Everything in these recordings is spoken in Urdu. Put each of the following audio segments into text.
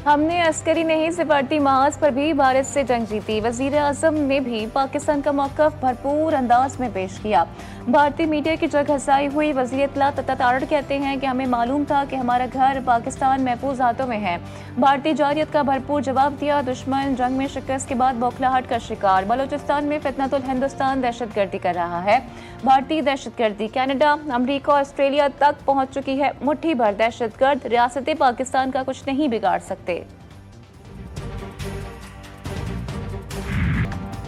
ہم نے عسکری نہیں سفارتی محاذ پر بھی بھارت سے جنگ جیتی۔ وزیر اعظم نے بھی پاکستان کا موقف بھرپور انداز میں پیش کیا۔ بھارتی میڈیا کی جگ ہنسائی ہوئی وزیر اطلاع تارڑ کہتے ہیں کہ ہمیں معلوم تھا کہ ہمارا گھر پاکستان محفوظ ہاتھوں میں ہے۔ بھارتی جارحیت کا بھرپور جواب دیا۔ دشمن جنگ میں شکست کے بعد بوکھلاہٹ کا شکار۔ بلوچستان میں فتنۃ الہندوستان دہشت گردی کر رہا ہے۔ بھارتی دہشت گردی کینیڈا، امریکہ اور آسٹریلیا تک پہنچ چکی ہے۔ مٹھی بھر دہشت گرد ریاست پاکستان کا کچھ نہیں بگاڑ سکتے۔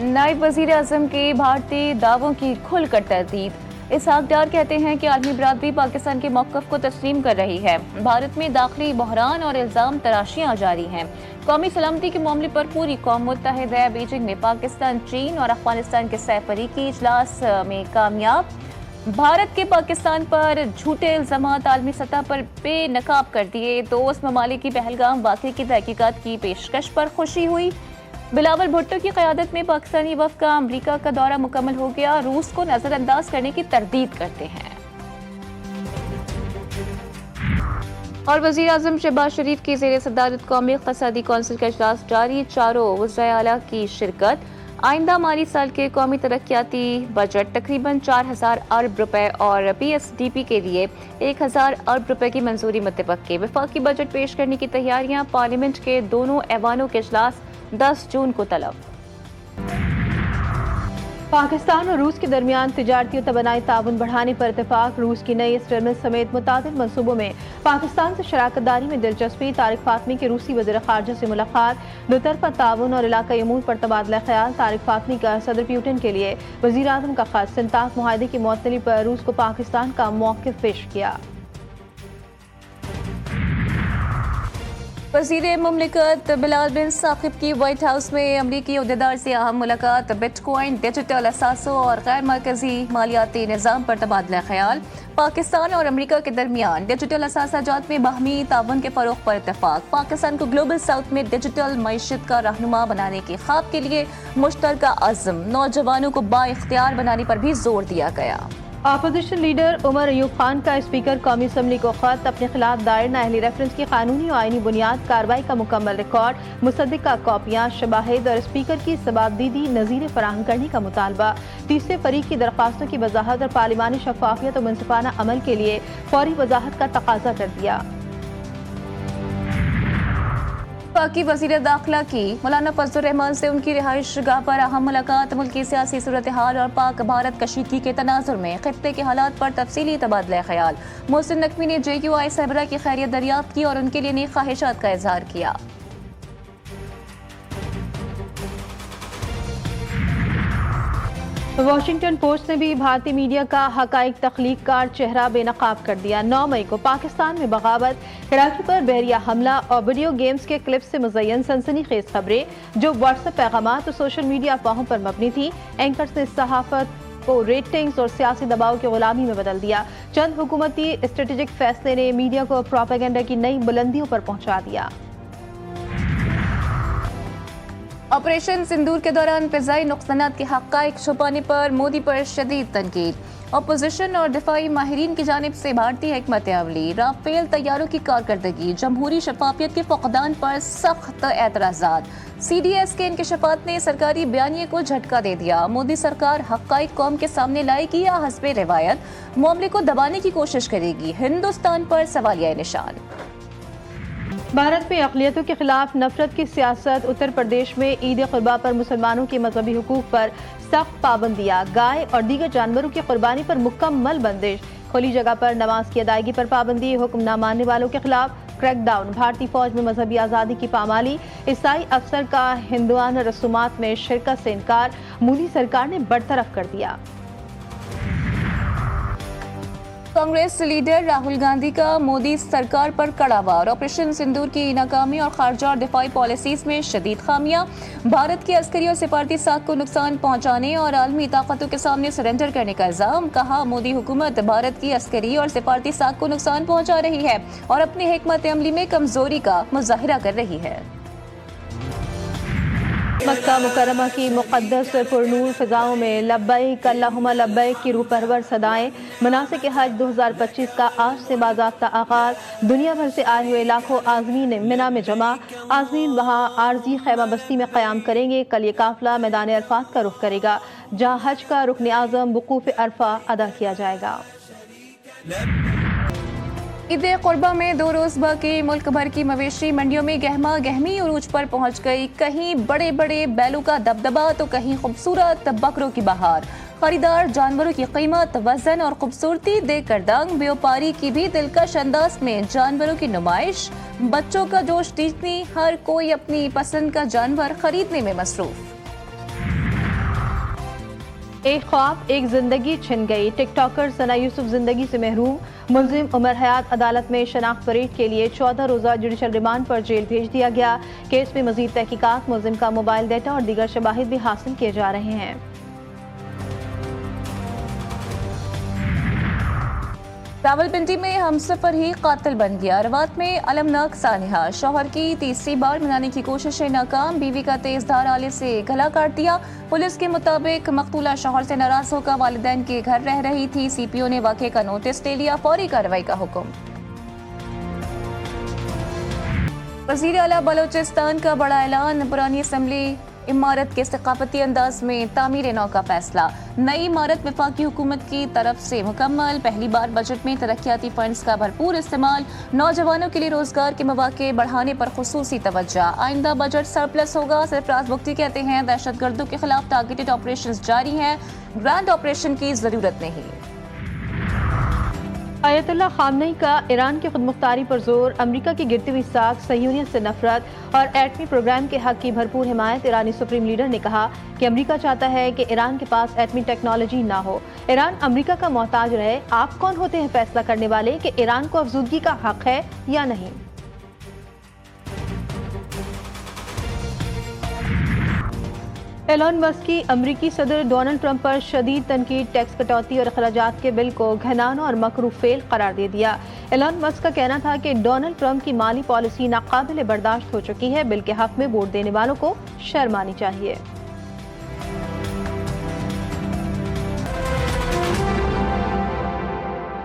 نائب وزیر اعظم کی بھارتی دعووں کی کھل کر تردید۔ اسحاق ڈار کہتے ہیں کہ عالمی برادری پاکستان کے موقف کو تسلیم کر رہی ہے۔ بھارت میں داخلی بحران اور الزام تراشیاں جاری ہیں۔ قومی سلامتی کے معاملے پر پوری قوم متحد ہے۔ بیجنگ میں پاکستان، چین اور افغانستان کے سہ فریقی اجلاس میں کامیاب۔ بھارت کے پاکستان پر جھوٹے الزامات عالمی سطح پر بے نقاب کر دیے۔ دوست ممالک کی پہلگام واقعے کی تحقیقات کی پیشکش پر خوشی ہوئی۔ بلاول بھٹو کی قیادت میں پاکستانی وفد کا امریکہ کا دورہ مکمل ہو گیا۔ روس کو نظر انداز کرنے کی تردید کرتے ہیں۔ اور وزیر اعظم شہباز شریف کی زیر صدارت قومی اقتصادی کونسل کا اجلاس جاری۔ چاروں وزرائے اعلیٰ کی شرکت۔ آئندہ مالی سال کے قومی ترقیاتی بجٹ تقریباً 4000 ارب روپے اور پی ایس ڈی پی کے لیے 1000 ارب روپے کی منظوری متوقع۔ وفاقی بجٹ پیش کرنے کی تیاریاں۔ پارلیمنٹ کے دونوں ایوانوں کے اجلاس 10 جون کو طلب۔ پاکستان اور روس کے درمیان تجارتی اور توانائی تعاون بڑھانے پر اتفاق۔ روس کی نئی ٹرمینل سمیت متعدد منصوبوں میں پاکستان سے شراکت داری میں دلچسپی۔ طارق فاطمی کی روسی وزیر خارجہ سے ملاقات۔ دو طرفہ تعاون اور علاقائی امور پر تبادلہ خیال۔ طارق فاطمی کا صدر پیوٹن کے لیے وزیر اعظم کا خط۔ سنتاف معاہدے کی معطلی پر روس کو پاکستان کا موقف پیش کیا۔ وزیر مملکت بلال بن ثاقب کی وائٹ ہاؤس میں امریکی عہدیدار سے اہم ملاقات۔ بٹ کوائن، ڈیجیٹل اثاثوں اور غیر مرکزی مالیاتی نظام پر تبادلہ خیال۔ پاکستان اور امریکہ کے درمیان ڈیجیٹل اثاثہ جات میں باہمی تعاون کے فروغ پر اتفاق۔ پاکستان کو گلوبل ساؤتھ میں ڈیجیٹل معیشت کا رہنما بنانے کے خواب کے لیے مشترکہ عزم۔ نوجوانوں کو با اختیار بنانے پر بھی زور دیا گیا۔ اپوزیشن لیڈر عمر ایوب خان کا اسپیکر قومی اسمبلی کو خط۔ اپنے خلاف دائر نااہلی ریفرنس کی قانونی و آئینی بنیاد، کارروائی کا مکمل ریکارڈ، مصدقہ کاپیاں، شواہد اور اسپیکر کی ضوابطیدی نظیر فراہم کرنے کا مطالبہ۔ تیسرے فریق کی درخواستوں کی وضاحت اور پارلیمانی شفافیت و منصفانہ عمل کے لیے فوری وضاحت کا تقاضا کر دیا۔ وفاقی وزیر داخلہ کی مولانا فضل الرحمان سے ان کی رہائش گاہ پر اہم ملاقات۔ ملکی سیاسی صورتحال اور پاک بھارت کشیدگی کے تناظر میں خطے کے حالات پر تفصیلی تبادلہ خیال۔ محسن نقوی نے جے کیو آئی صہبرا کی خیریت دریافت کی اور ان کے لیے نیک خواہشات کا اظہار کیا۔ واشنگٹن پوسٹ نے بھی بھارتی میڈیا کا حقائق تخلیق کار چہرہ بے نقاب کر دیا۔ 9 مئی کو پاکستان میں بغاوت، کراچی پر بحریہ حملہ اور ویڈیو گیمز کے کلپس سے مزین سنسنی خیز خبریں جو واٹس ایپ پیغامات اور سوشل میڈیا افواہوں پر مبنی تھیں۔ اینکرز نے صحافت کو ریٹنگز اور سیاسی دباؤ کی غلامی میں بدل دیا۔ چند حکومتی اسٹریٹجک فیصلے نے میڈیا کو پروپیگنڈا کی نئی بلندیوں پر پہنچا دیا۔ آپریشن سندور کے دوران فضائی نقصانات کے حقائق چھپانے پر مودی پر شدید تنقید۔ اپوزیشن اور دفاعی ماہرین کی جانب سے بھارتی حکمت عملی، رافیل طیاروں کی کارکردگی، جمہوری شفافیت کے فقدان پر سخت اعتراضات۔ سی ڈی ایس کے انکشافات نے سرکاری بیانیے کو جھٹکا دے دیا۔ مودی سرکار حقائق قوم کے سامنے لائے گی یا حسب روایت معاملے کو دبانے کی کوشش کرے گی؟ ہندوستان پر سوالیہ نشان۔ بھارت میں اقلیتوں کے خلاف نفرت کی سیاست۔ اتر پردیش میں عید قربا پر مسلمانوں کے مذہبی حقوق پر سخت پابندیاں۔ گائے اور دیگر جانوروں کی قربانی پر مکمل بندش۔ کھلی جگہ پر نماز کی ادائیگی پر پابندی۔ حکم نہ ماننے والوں کے خلاف کریک ڈاؤن۔ بھارتی فوج میں مذہبی آزادی کی پامالی۔ عیسائی افسر کا ہندوانہ رسومات میں شرکت سے انکار۔ مودی سرکار نے برطرف کر دیا۔ کانگریس لیڈر راہل گاندھی کا مودی سرکار پر کڑا وار۔ آپریشن سندور کی ناکامی اور خارجہ اور دفاعی پالیسیز میں شدید خامیاں۔ بھارت کی عسکری اور سفارتی ساکھ کو نقصان پہنچانے اور عالمی طاقتوں کے سامنے سرنڈر کرنے کا الزام۔ کہا مودی حکومت بھارت کی عسکری اور سفارتی ساکھ کو نقصان پہنچا رہی ہے اور اپنی حکمت عملی میں کمزوری کا مظاہرہ کر رہی ہے۔ مکہ مکرمہ کی مقدس پرنور فضاؤں میں لبیک اللہم لبیک کی روح پرور صدائیں. مناسک حج 2025 کا آج سے باضابطہ آغاز. دنیا بھر سے آئے ہوئے لاکھوں عازمین منا میں جمع. عازمین وہاں عارضی خیمہ بستی میں قیام کریں گے. کل یہ قافلہ میدان عرفات کا رخ کرے گا جہاں حج کا رکن اعظم وقوف عرفہ ادا کیا جائے گا. عید قربہ میں 2 روز باقی ملک بھر کی مویشی منڈیوں میں گہما گہمی عروج پر پہنچ گئی. کہیں بڑے بڑے بیلوں کا دبدبا تو کہیں خوبصورت بکروں کی بہار. خریدار جانوروں کی قیمت، وزن اور خوبصورتی دیکھ کر دنگ. بیوپاری کی بھی دلکش انداز میں جانوروں کی نمائش. بچوں کا جوش دیکھنے ہر کوئی اپنی پسند کا جانور خریدنے میں مصروف. ایک خواب ایک زندگی چھن گئی. ٹک ٹاکر ثنا یوسف زندگی سے محروم. ملزم عمر حیات عدالت میں شناخت پریڈ کے لیے 14 روزہ جوڈیشل ریمانڈ پر جیل بھیج دیا گیا. کیس میں مزید تحقیقات، ملزم کا موبائل ڈیٹا اور دیگر شواہد بھی حاصل کیے جا رہے ہیں. راولپنڈی میں ہمسفر ہی قاتل بن گیا. روات میں المناک سانحہ. شوہر کی تیسری بار منانے کی کوششیں ناکام. بیوی کا تیز دھار آلے سے گلا کاٹ دیا. پولیس کے مطابق مقتولہ شوہر سے ناراض ہو کر والدین کے گھر رہ رہی تھی. سی پی او نے واقعے کا نوٹس لے لیا. فوری کارروائی کا حکم. وزیر اعلیٰ بلوچستان کا بڑا اعلان. پرانی اسمبلی عمارت کے ثقافتی انداز میں تعمیر نو کا فیصلہ. نئی عمارت وفاقی حکومت کی طرف سے مکمل. پہلی بار بجٹ میں ترقیاتی فنڈز کا بھرپور استعمال. نوجوانوں کے لیے روزگار کے مواقع بڑھانے پر خصوصی توجہ. آئندہ بجٹ سرپلس ہوگا. سرفراز بگٹی کہتے ہیں دہشت گردوں کے خلاف ٹارگیٹڈ آپریشنز جاری ہیں. گرینڈ آپریشن کی ضرورت نہیں. آیت اللہ خامنئی کا ایران کی خود مختاری پر زور. امریکہ کی گرتی ہوئی ساکھ، صہیونیت سے نفرت اور ایٹمی پروگرام کے حق کی بھرپور حمایت. ایرانی سپریم لیڈر نے کہا کہ امریکہ چاہتا ہے کہ ایران کے پاس ایٹمی ٹیکنالوجی نہ ہو. ایران امریکہ کا محتاج رہے. آپ کون ہوتے ہیں فیصلہ کرنے والے کہ ایران کو افزودگی کا حق ہے یا نہیں؟ ایلون مسک کی امریکی صدر ڈونلڈ ٹرمپ پر شدید تنقید. ٹیکس کٹوتی اور اخراجات کے بل کو گھنانہ اور مکروہ فعل قرار دے دیا. ایلون مسک کا کہنا تھا کہ ڈونلڈ ٹرمپ کی مالی پالیسی ناقابل برداشت ہو چکی ہے. بل کے حق میں ووٹ دینے والوں کو شرم آنی چاہیے.